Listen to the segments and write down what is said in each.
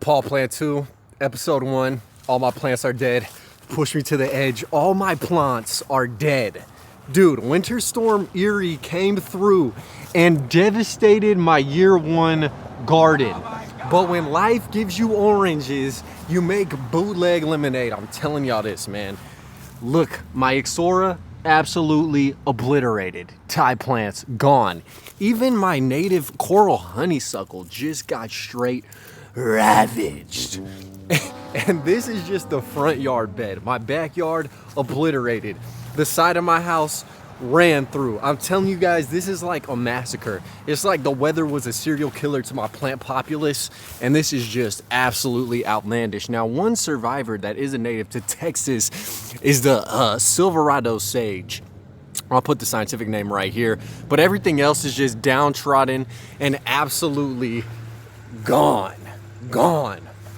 Paul Plant 2, episode 1. All my plants are dead. Push me to the edge. All my plants are dead. Dude, Winter Storm Uri came through and devastated my year 1 garden. But when life gives you oranges, you make bootleg lemonade. I'm telling y'all this, man. Look, my Huechera absolutely obliterated. Thai plants gone. Even my native coral honeysuckle just got straight ravaged. And this is just the front yard bed. My backyard obliterated. The side of my house ran through. I'm telling you guys, this is like a massacre. It's like the weather was a serial killer to my plant populace, and this is just absolutely outlandish. Now, one survivor that is a native to Texas is the Silverado sage. I'll put the scientific name right here, but everything else is just downtrodden and absolutely gone.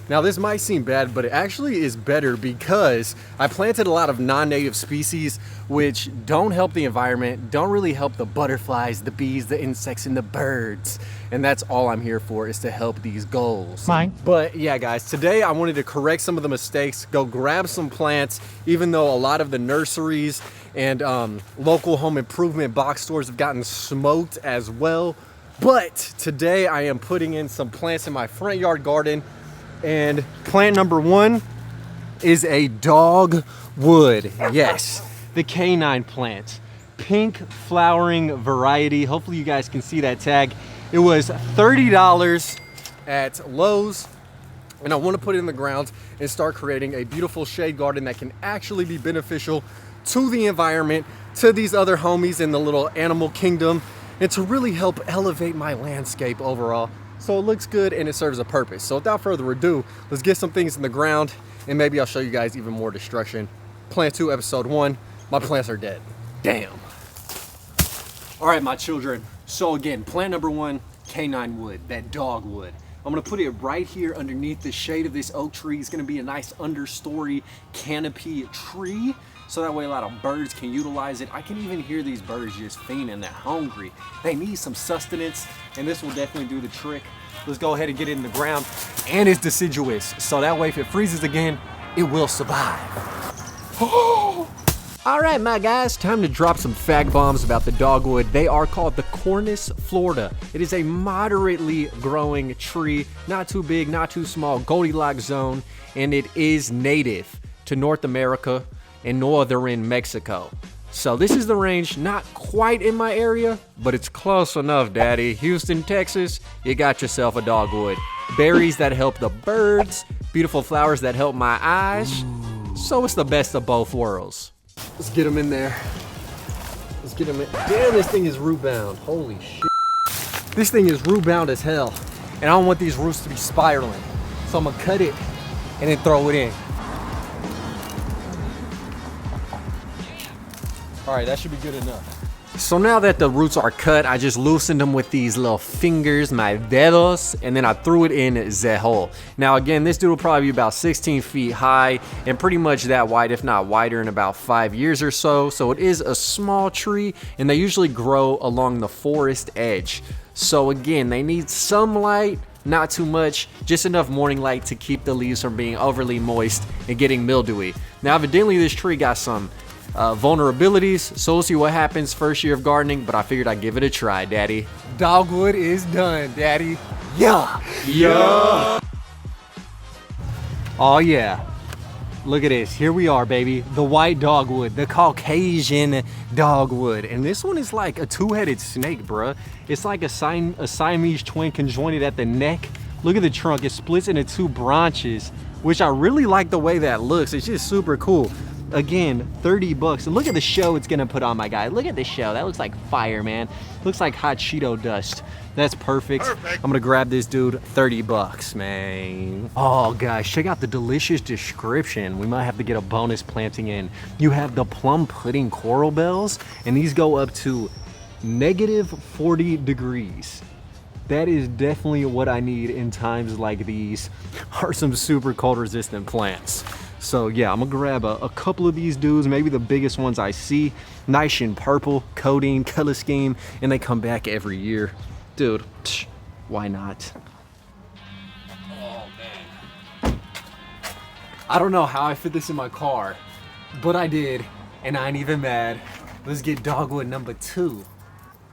Now, this might seem bad, but it actually is better because I planted a lot of non-native species which don't help the environment, don't really help the butterflies, the bees, the insects, and the birds. And that's all I'm here for, is to help these goals. Mine. But yeah, guys, today I wanted to correct some of the mistakes, go grab some plants, even though a lot of the nurseries and local home improvement box stores have gotten smoked as well. But today I am putting in some plants in my front yard garden. And plant number 1 is a dogwood. Yes, the canine plant. Pink flowering variety. Hopefully you guys can see that tag. It was $30 at Lowe's. And I want to put it in the ground and start creating a beautiful shade garden that can actually be beneficial to the environment, to these other homies in the little animal kingdom, and to really help elevate my landscape overall. So it looks good and it serves a purpose. So without further ado, let's get some things in the ground and maybe I'll show you guys even more destruction. Plant 2, episode 1, my plants are dead. Damn. All right, my children. So again, plant number 1, canine wood, that dogwood. I'm gonna put it right here underneath the shade of this oak tree. It's gonna be a nice understory canopy tree. So that way a lot of birds can utilize it. I can even hear these birds just fiending. They're hungry. They need some sustenance, and this will definitely do the trick. Let's go ahead and get it in the ground. And it's deciduous, so that way if it freezes again, it will survive. All right, my guys, time to drop some fact bombs about the dogwood. They are called the Cornus Florida. It is a moderately growing tree, not too big, not too small, Goldilocks zone, and it is native to North America and northern Mexico. So this is the range, not quite in my area, but it's close enough, daddy. Houston, Texas, you got yourself a dogwood. Berries that help the birds, beautiful flowers that help my eyes. So it's the best of both worlds. Let's get them in there. Let's get them in. Damn, this thing is root bound. Holy shit. This thing is root bound as hell. And I don't want these roots to be spiraling. So I'm gonna cut it and then throw it in. All right, that should be good enough. So now that the roots are cut, I just loosened them with these little fingers, my dedos, and then I threw it in the hole. Now again, this dude will probably be about 16 feet high and pretty much that wide, if not wider, in about 5 years or so. So it is a small tree, and they usually grow along the forest edge. So again, they need some light, not too much, just enough morning light to keep the leaves from being overly moist and getting mildewy. Now evidently this tree got some vulnerabilities, so we'll see what happens first year of gardening, but I figured I'd give it a try, daddy. Dogwood is done, daddy. Yeah. Oh yeah, look at this. Here we are, baby. The white dogwood, the Caucasian dogwood. And this one is like a two-headed snake, bruh. It's like a Siamese twin conjoined at the neck. Look at the trunk, it splits into 2 branches, which I really like the way that looks. It's just super cool. Again, $30. And look at the show it's gonna put on, my guy. Look at the show. That looks like fire, man. Looks like hot Cheeto dust. That's perfect. I'm gonna grab this dude. $30, man. Oh, guys, check out the delicious description. We might have to get a bonus planting in. You have the plum pudding coral bells, and these go up to -40 degrees. That is definitely what I need in times like these, are some super cold resistant plants. So yeah, I'm gonna grab a couple of these dudes, maybe the biggest ones I see. Nice and purple, coating, color scheme, and they come back every year. Dude, why not? Oh man. I don't know how I fit this in my car, but I did, and I ain't even mad. Let's get dogwood number 2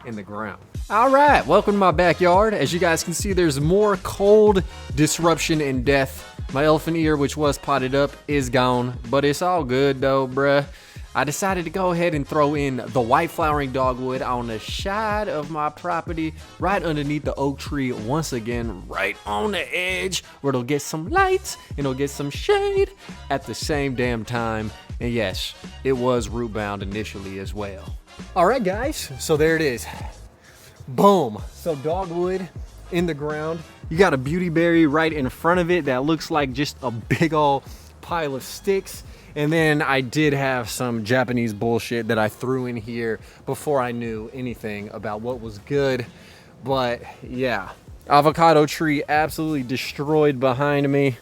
in the ground. All right, welcome to my backyard. As you guys can see, there's more cold disruption and death. My elephant ear, which was potted up, is gone, but it's all good though, bruh. I decided to go ahead and throw in the white flowering dogwood on the side of my property, right underneath the oak tree, once again, right on the edge, where it'll get some light and it'll get some shade at the same damn time. And yes, it was root bound initially as well. All right, guys, so there it is. Boom. So dogwood in the ground. You got a beauty berry right in front of it that looks like just a big old pile of sticks. And then I did have some Japanese bullshit that I threw in here before I knew anything about what was good. But yeah, avocado tree absolutely destroyed behind me.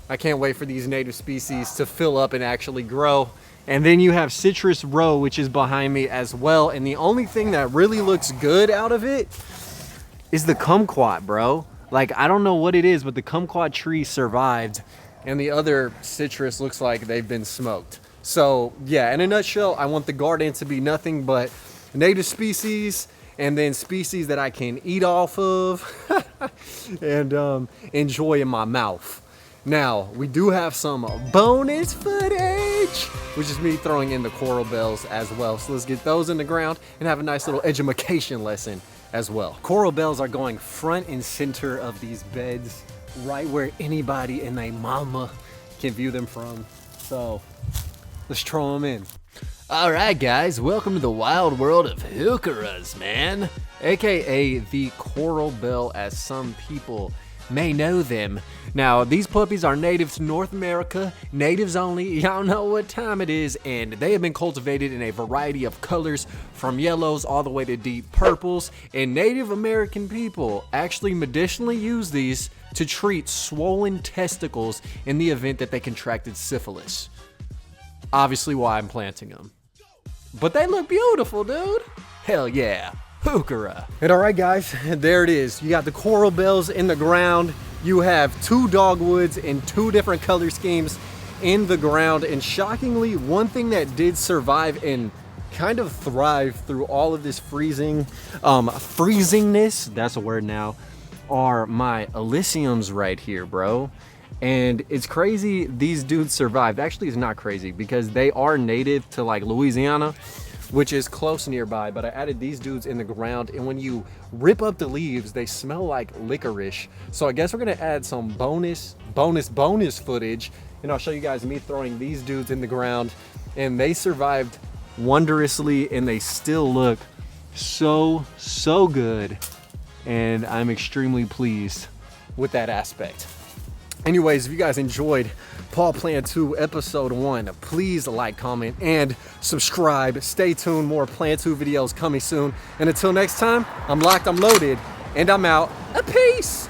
I can't wait for these native species to fill up and actually grow. And then you have citrus row, which is behind me as well. And the only thing that really looks good out of it is the kumquat, bro. Like, I don't know what it is, but the kumquat tree survived. And the other citrus looks like they've been smoked. So yeah, in a nutshell, I want the garden to be nothing but native species and then species that I can eat off of and enjoy in my mouth. Now, we do have some bonus footage, which is me throwing in the coral bells as well. So let's get those in the ground and have a nice little edumacation lesson as well. Coral bells are going front and center of these beds, right where anybody and their mama can view them from. So let's throw them in. All right, guys, welcome to the wild world of Huecheras, man. AKA the coral bell, as some people may know them. Now, these puppies are native to North America, natives only. Y'all know what time it is, and they have been cultivated in a variety of colors, from yellows all the way to deep purples. And Native American people actually medicinally use these to treat swollen testicles in the event that they contracted syphilis. Obviously why I'm planting them. But they look beautiful, dude. Hell yeah. Huechera. And all right, guys, there it is. You got the coral bells in the ground. You have 2 dogwoods in 2 different color schemes in the ground. And shockingly, one thing that did survive and kind of thrive through all of this freezingness, that's a word now, are my Illiciums right here, bro. And it's crazy these dudes survived. Actually, it's not crazy because they are native to like Louisiana, which is close nearby, but I added these dudes in the ground, and when you rip up the leaves, they smell like licorice. So I guess we're gonna add some bonus footage, and I'll show you guys me throwing these dudes in the ground, and they survived wondrously, and they still look so good, and I'm extremely pleased with that aspect. Anyways, if you guys enjoyed Paw Plan 2 episode 1, please like, comment, and subscribe. Stay tuned, more Plan 2 videos coming soon. And until next time, I'm locked, I'm loaded, and I'm out. Peace!